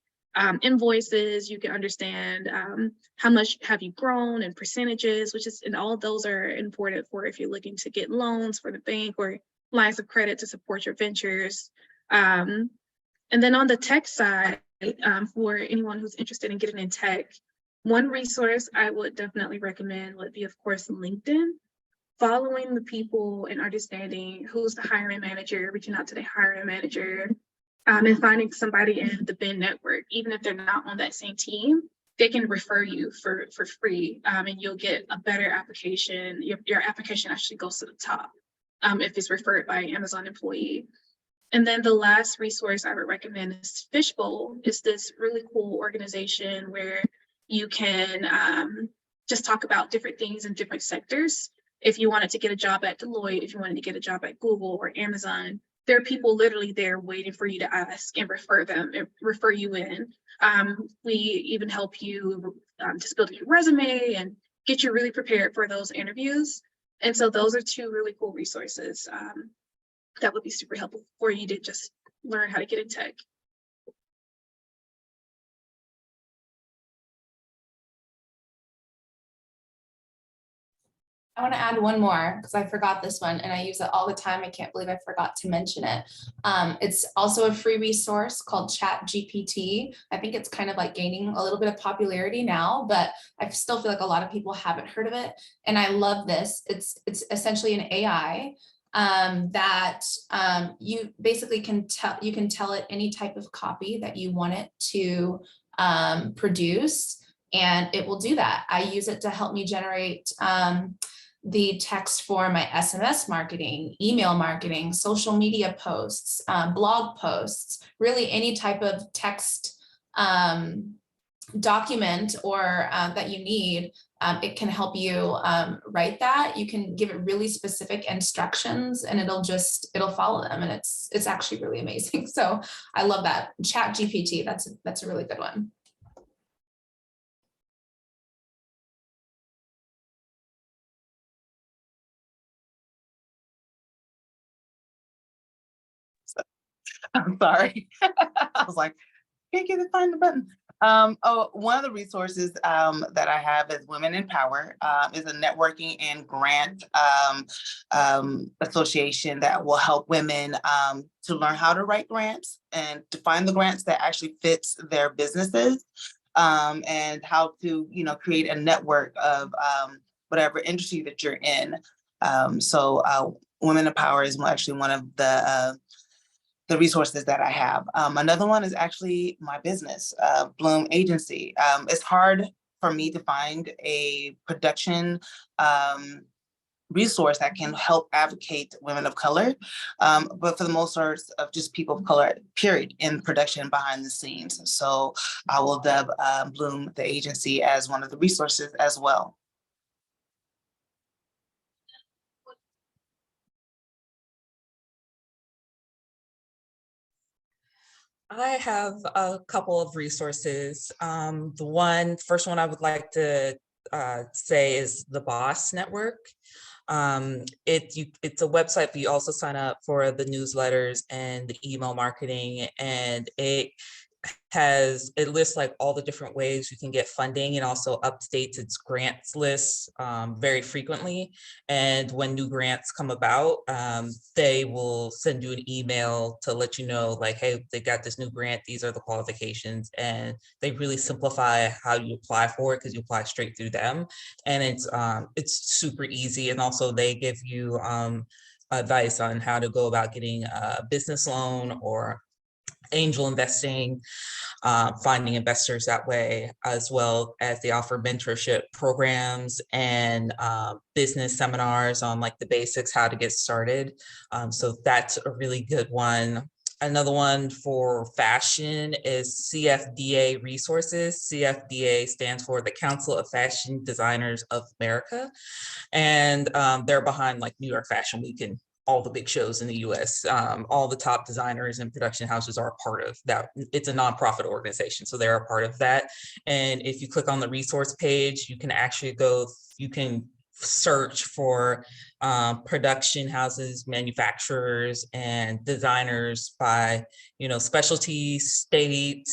invoices. You can understand how much have you grown and percentages, and all of those are important for if you're looking to get loans for the bank or lines of credit to support your ventures. And then on the tech side, for anyone who's interested in getting in tech, one resource I would definitely recommend would be, of course, LinkedIn. Following the people and understanding who's the hiring manager, reaching out to the hiring manager, and finding somebody in the BIN network, even if they're not on that same team, they can refer you for free, and you'll get a better application. Your application actually goes to the top if it's referred by an Amazon employee. And then the last resource I would recommend is Fishbowl. It's this really cool organization where you can just talk about different things in different sectors. If you wanted to get a job at Deloitte, if you wanted to get a job at Google or Amazon, there are people literally there waiting for you to ask and refer you in. We even help you just build your resume and get you really prepared for those interviews. And so those are two really cool resources that would be super helpful for you to just learn how to get in tech. I want to add one more because I forgot this one and I use it all the time. I can't believe I forgot to mention it. It's also a free resource called ChatGPT. I think it's kind of like gaining a little bit of popularity now, but I still feel like a lot of people haven't heard of it. And I love this. It's essentially an AI that you basically can tell it any type of copy that you want it to produce, and it will do that. I use it to help me generate the text for my SMS marketing, email marketing, social media posts, blog posts, really any type of text document or that you need. It can help you write that. You can give it really specific instructions and it'll follow them, and it's actually really amazing. So I love that. ChatGPT, that's a really good one. I'm sorry. I was like, can't get to find the button. One of the resources that I have as Women in Power is a networking and grant association that will help women to learn how to write grants and to find the grants that actually fits their businesses. and how to, create a network of whatever industry that you're in. So Women in Power is actually one of the resources that I have. Another one is actually my business, Bloom Agency. It's hard for me to find a production resource that can help advocate women of color, but for the most part of just people of color, period, in production behind the scenes. So I will dub Bloom, the agency, as one of the resources as well. I have a couple of resources. The first one I would like to say is the Boss Network. It's a website, but you also sign up for the newsletters and the email marketing, and it lists like all the different ways you can get funding, and also updates its grants lists very frequently. And when new grants come about, they will send you an email to let you know, like, hey, they got this new grant, these are the qualifications, and they really simplify how you apply for it because you apply straight through them. And it's super easy. And also they give you advice on how to go about getting a business loan or angel investing, finding investors that way, as well as they offer mentorship programs and business seminars on like the basics, how to get started. So that's a really good one. Another one for fashion is CFDA resources. CFDA stands for the Council of Fashion Designers of America. And they're behind like New York Fashion Week and all the big shows in the US. All the top designers and production houses are a part of that. It's a nonprofit organization, so they're a part of that. And if you click on the resource page, you can actually you can search for production houses, manufacturers, and designers by, specialty, state.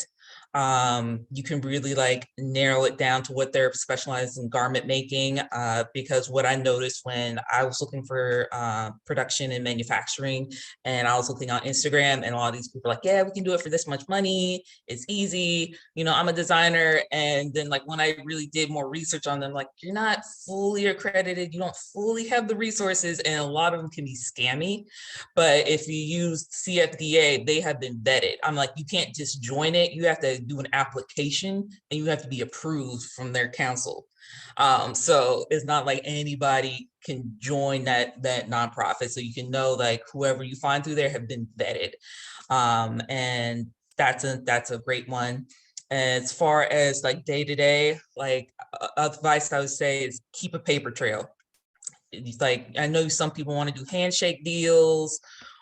You can really like narrow it down to what they're specialized in garment making, because what I noticed when I was looking for production and manufacturing, and I was looking on Instagram, and all of these people are like, yeah, we can do it for this much money, it's easy, I'm a designer. And then like when I really did more research on them, like, you're not fully accredited, you don't fully have the resources, and a lot of them can be scammy. But if you use CFDA, they have been vetted. I'm like, you can't just join it, you have to do an application and you have to be approved from their council. So it's not like anybody can join that nonprofit. So you can know like whoever you find through there have been vetted. And that's a great one. As far as like day-to-day, like advice I would say is keep a paper trail. It's like, I know some people want to do handshake deals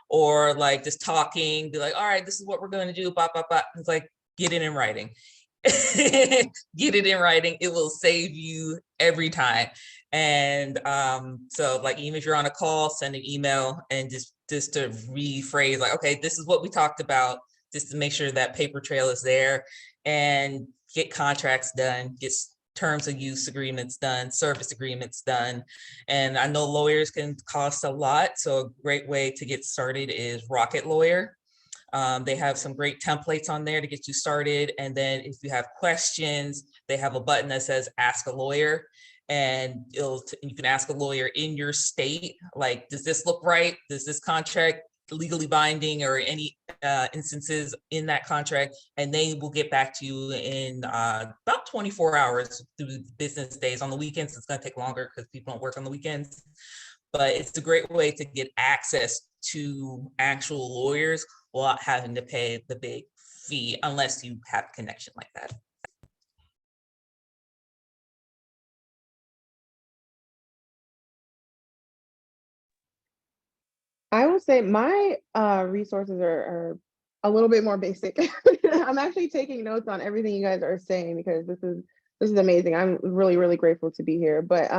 or like just talking, be like, all right, this is what we're going to do, blah, blah, blah. It's like, get it in writing. Get it in writing. It will save you every time. And so like, even if you're on a call, send an email and just to rephrase like, okay, this is what we talked about, just to make sure that paper trail is there, and get contracts done, get terms of use agreements done, service agreements done. And I know lawyers can cost a lot. So a great way to get started is Rocket Lawyer. They have some great templates on there to get you started. And then if you have questions, they have a button that says ask a lawyer, and you can ask a lawyer in your state, like, does this look right? Does this contract legally binding, or any instances in that contract? And they will get back to you in about 24 hours through business days. On the weekends, it's going to take longer because people don't work on the weekends. But it's a great way to get access to actual lawyers without having to pay the big fee, unless you have a connection like that. I will say my resources are a little bit more basic. I'm actually taking notes on everything you guys are saying because this is amazing. I'm really, really grateful to be here. But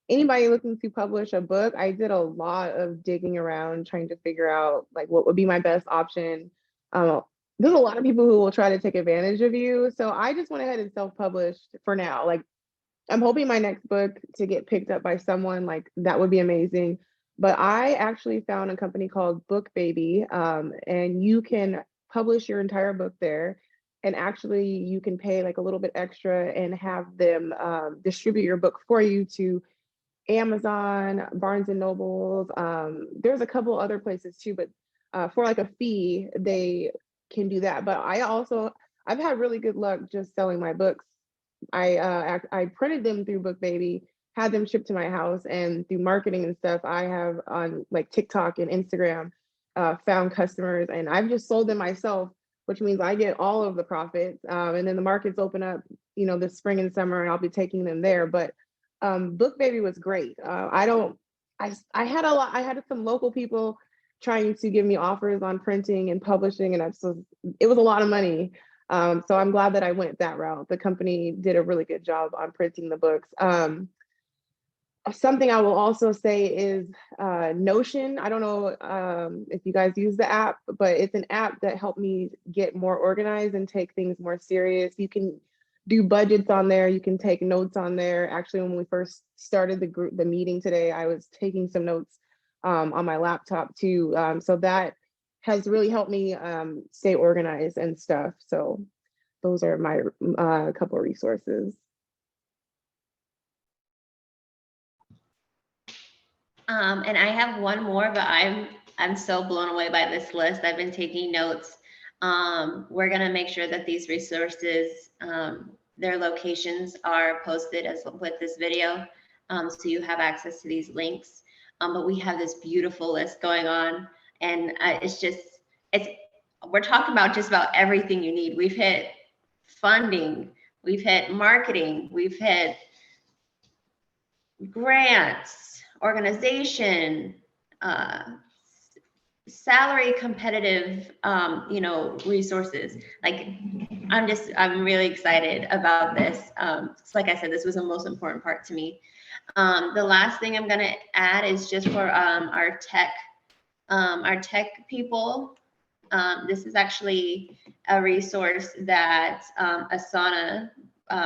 anybody looking to publish a book, I did a lot of digging around trying to figure out like what would be my best option. There's a lot of people who will try to take advantage of you. So I just went ahead and self-published for now. Like, I'm hoping my next book to get picked up by someone, like that would be amazing. But I actually found a company called Book Baby, and you can publish your entire book there. and actually you can pay like a little bit extra and have them distribute your book for you to Amazon, Barnes and Nobles. There's a couple other places too, but for like a fee, they can do that. But I've had really good luck just selling my books. I printed them through BookBaby, had them shipped to my house, and through marketing and stuff, I have on like TikTok and Instagram found customers, and I've just sold them myself, which means I get all of the profits. And then the markets open up, this spring and summer, and I'll be taking them there. But BookBaby was great. I had some local people trying to give me offers on printing and publishing, and it was a lot of money. So I'm glad that I went that route. The company did a really good job on printing the books. Something I will also say is Notion. I don't know if you guys use the app, but it's an app that helped me get more organized and take things more serious. You can do budgets on there. You can take notes on there. Actually, when we first started the meeting today, I was taking some notes on my laptop too. So that has really helped me stay organized and stuff. So those are my couple of resources. And I have one more, but I'm so blown away by this list. I've been taking notes. We're gonna make sure that these resources, their locations are posted as with this video, so you have access to these links. But we have this beautiful list going on, and we're talking about just about everything you need. We've hit funding, we've hit marketing, we've hit grants, organization, salary competitive, resources. Like, I'm really excited about this. Like I said, this was the most important part to me. The last thing I'm gonna add is just for our tech people. This is actually a resource that Asana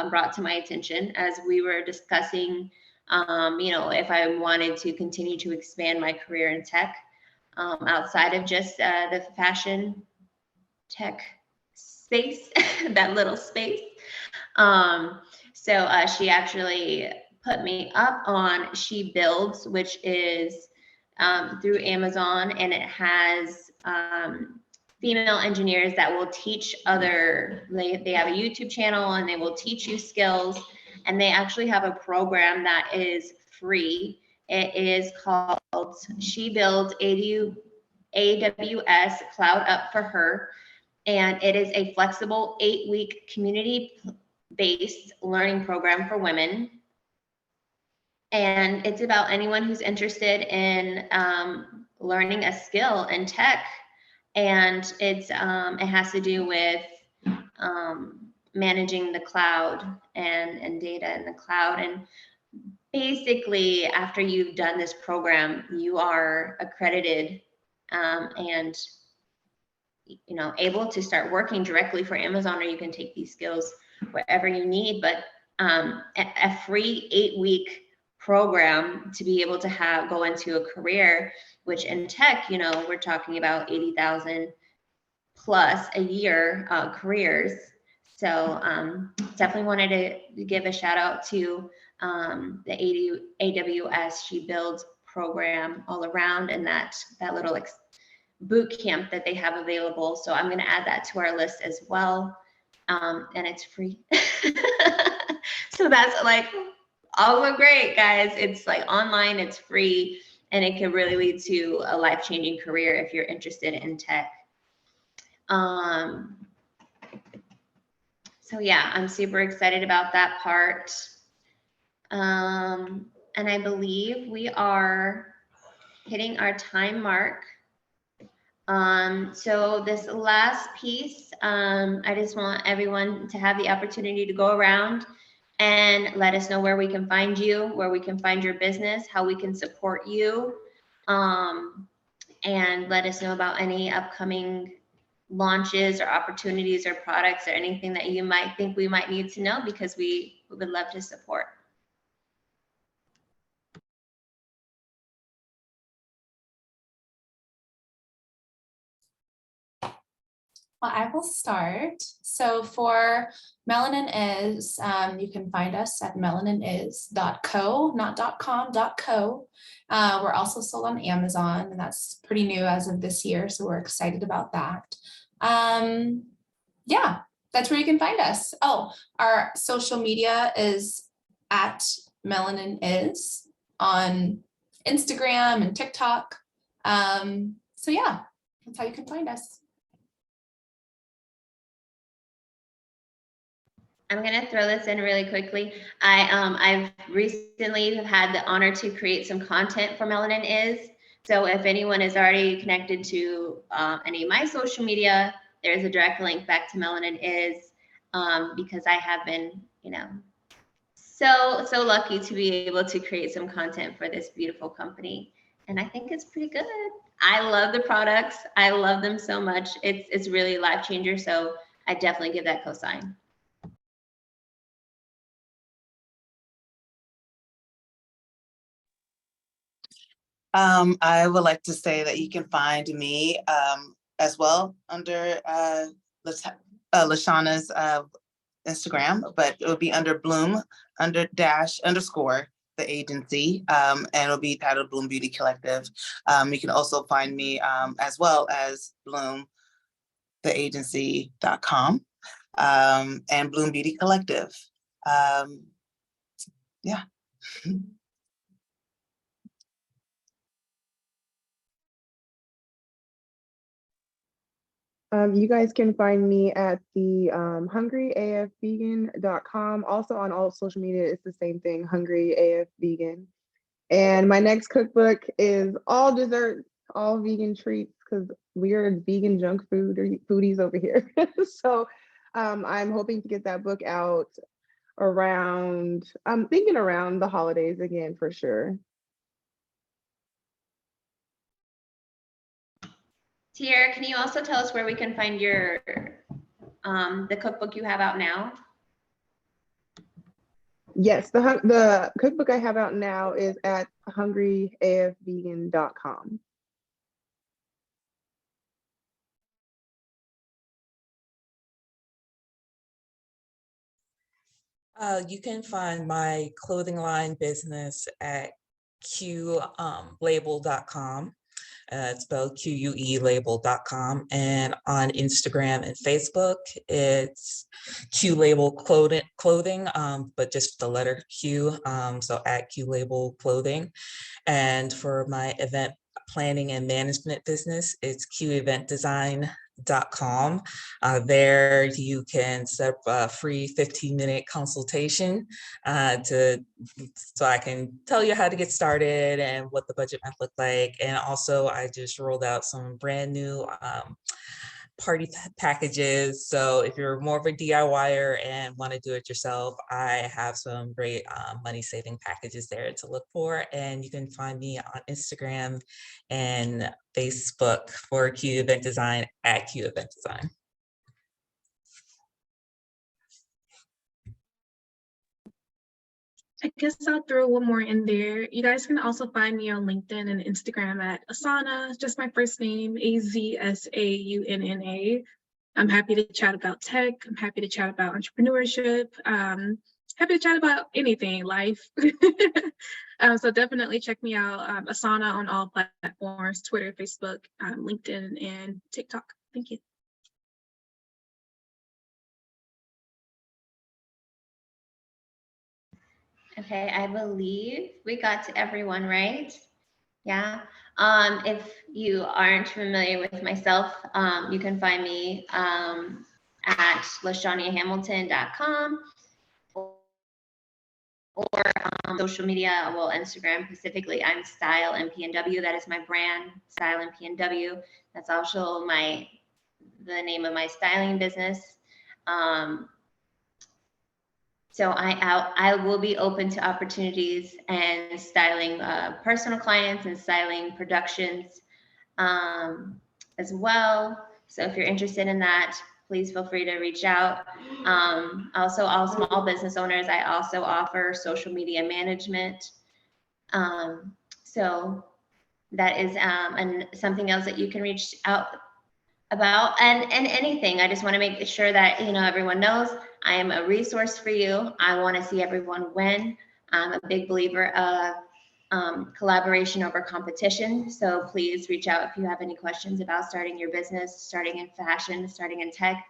brought to my attention as we were discussing, if I wanted to continue to expand my career in tech outside of just the fashion tech space, that little space. So she actually put me up on She Builds, which is through Amazon, and it has female engineers that will teach they have a YouTube channel and they will teach you skills, and they actually have a program that is free. It is called She Builds AWS Cloud Up for Her, and it is a flexible 8-week community-based learning program for women. And it's about anyone who's interested in learning a skill in tech. And it has to do with managing the cloud and data in the cloud. And basically, after you've done this program, you are accredited and able to start working directly for Amazon, or you can take these skills wherever you need. But a free 8-week program to be able to go into a career, which in tech, we're talking about 80,000 plus a year careers. So definitely wanted to give a shout out to the AWS She Builds program all around, and that little boot camp that they have available. So I'm going to add that to our list as well. And it's free. So that's like also great, guys. It's like online, it's free, and it can really lead to a life-changing career if you're interested in tech. So yeah, I'm super excited about that part. And I believe we are hitting our time mark. So this last piece, I just want everyone to have the opportunity to go around and let us know where we can find you, where we can find your business, how we can support you, and let us know about any upcoming launches or opportunities or products or anything that you might think we might need to know, because we would love to support. Well, I will start. So for Melanin Is, you can find us at melaninis.co, not .com, .co. We're also sold on Amazon, and that's pretty new as of this year, so we're excited about that. Yeah, that's where you can find us. Oh, our social media is at Melanin Is on Instagram and TikTok. So yeah, that's how you can find us. I'm gonna throw this in really quickly. I've recently had the honor to create some content for Melanin Is. So if anyone is already connected to any of my social media, there's a direct link back to Melanin Is, because I have been, so lucky to be able to create some content for this beautiful company. And I think it's pretty good. I love the products. I love them so much. It's really a life changer. So I definitely give that cosign. I would like to say that you can find me as well under Lashana's Instagram, but it will be under Bloom _, the agency, and it'll be titled Bloom Beauty Collective. You can also find me as well as Bloom, the agency.com, and Bloom Beauty Collective. Yeah. You guys can find me at the hungryafvegan.com. Also on all social media, it's the same thing, hungryafvegan. And my next cookbook is all desserts, all vegan treats, because we are vegan junk foodies over here. So I'm hoping to get that book out around, I'm thinking around the holidays again for sure. Tiara, can you also tell us where we can find your the cookbook you have out now? Yes, the cookbook I have out now is at hungryafvegan.com. You can find my clothing line business at Qlabel.com. It's spelled QUE label.com, and on Instagram and Facebook, it's Qlabelclothing, but just the letter Q, so at Qlabelclothing. And for my event planning and management business, it's Queeventdesign.com. There you can set up a free 15-minute consultation so I can tell you how to get started and what the budget might look like. And also I just rolled out some brand new party packages. So if you're more of a DIYer and want to do it yourself, I have some great money saving packages there to look for. And you can find me on Instagram and Facebook for Queeventdesign at Queeventdesign. I guess I'll throw one more in there. You guys can also find me on LinkedIn and Instagram at Asana, just my first name, AZSAUNNA. I'm happy to chat about tech. I'm happy to chat about entrepreneurship. Happy to chat about anything, life. So definitely check me out, Asana on all platforms, Twitter, Facebook, LinkedIn, and TikTok. Thank you. Okay, I believe we got to everyone, right? Yeah. If you aren't familiar with myself, you can find me at lashaniahamilton.com or social media, well, Instagram specifically. I'm Style MPNW. That is my brand, Style MPNW. That's also the name of my styling business. So I will be open to opportunities and styling personal clients and styling productions as well. So if you're interested in that, please feel free to reach out. Also, all small business owners, I also offer social media management. So that is something else that you can reach out about and anything. I just want to make sure that, you know, everyone knows I am a resource for you. I want to see everyone win. I'm a big believer of collaboration over competition. So please reach out if you have any questions about starting your business, starting in fashion, starting in tech,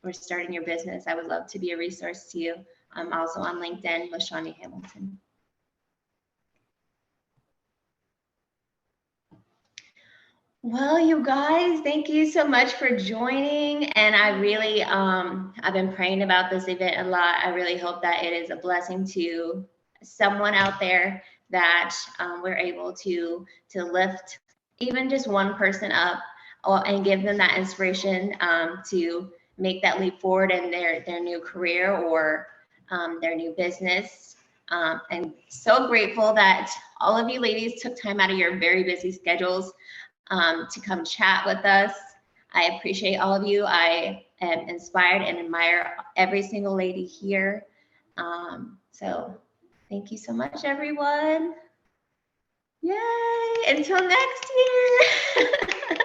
or starting your business. I would love to be a resource to you. I'm also on LinkedIn, LaShawnia Hamilton. Well, you guys, thank you so much for joining. And I really, I've been praying about this event a lot. I really hope that it is a blessing to someone out there, that we're able to lift even just one person up, and give them that inspiration to make that leap forward in their new career or their new business. And so grateful that all of you ladies took time out of your very busy schedules to come chat with us. I appreciate all of you. I am inspired and admire every single lady here. So thank you so much, everyone. Yay, until next year.